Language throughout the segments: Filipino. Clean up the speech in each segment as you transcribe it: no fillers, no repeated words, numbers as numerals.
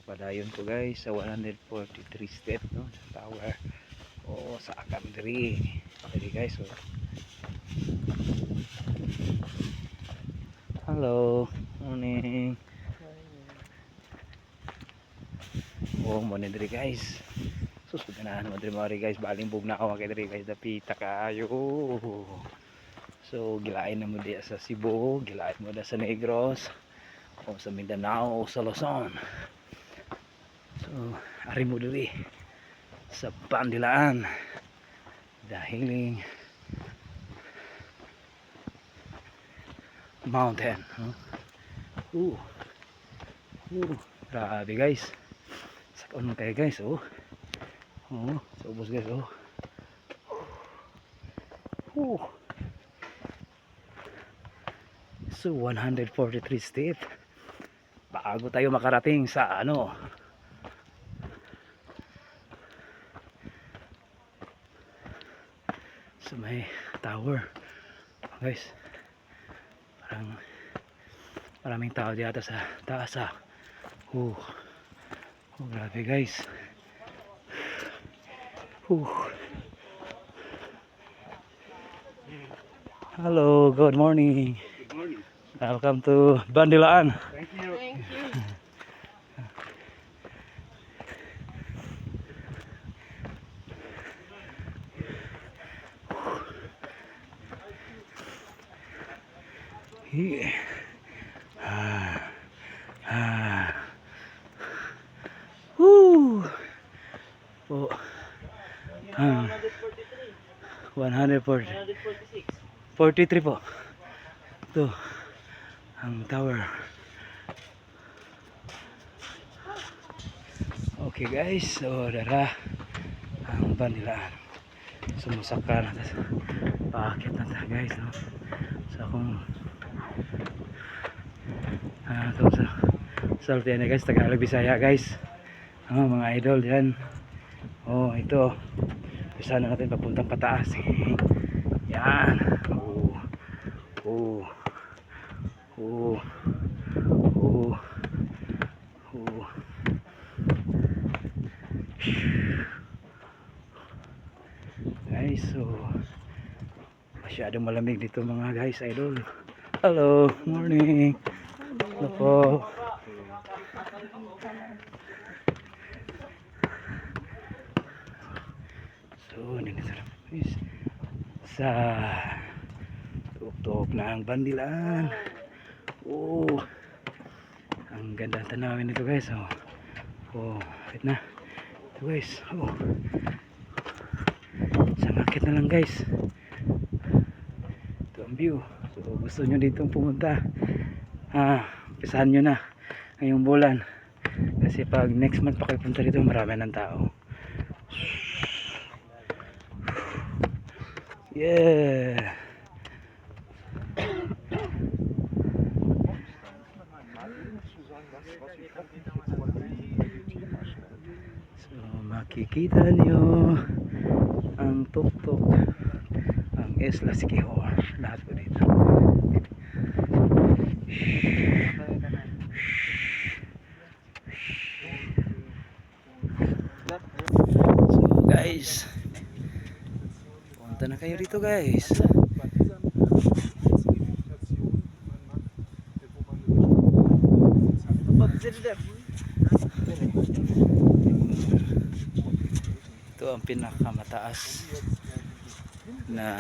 padayon ko guys sa 143 step no, sa tower o sa akam diri guys. So, hello, morning. Morning diri guys. Susudanan mo diri guys, baling bugna ako kay diri guys, dapita kaayo. So gilain na mo diya sa Cebu, gilain mo na sa Negros o sa Mindanao o sa Luzon. So ari mo diri sa Bandilaan, dahiling mountain, huh? Grabe guys, sakon mo kayo guys. Sa ubos guys. So 143 step bago tayo makarating sa sa may tower guys. Parang maraming tao dito sa taas. Grabe guys. Hello, good morning. Good morning. Welcome to Bandilaan. Thank you. Thank you. Yeah. 140 43 po. Ito ang tower. Okay guys, so dara ang Bandilaan. Sumusaka na tas paakit na ta guys, no? So kung ito sa salty na guys, Tagalog Bisaya guys. Mga idol yan. Ito isa na natin papuntang pataas. Yan. Guys, so masyadong malamig dito mga guys, idol. Hello, morning. Hello po. So nandito na guys sa tuktok ng Bandilaan. Ang ganda ang tanawin nito guys. Wait na ito guys. Sanakit na lang guys. Ito ang view. So gusto nyo ditong pumunta, pisahan nyo na ngayong bulan, kasi pag next month pa kayo punta dito marami ng tao. Yeah. So makikita nyo ang tuktok, ang Isla Siquijor, lahat po dito. So guys, punta na kayo dito guys. Ito ang pinakamataas na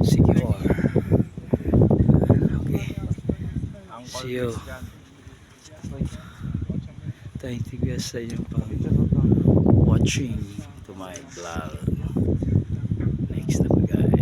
Siquijor. Okay, see you. Thank you guys sa inyong watching to my vlog. Next na guys.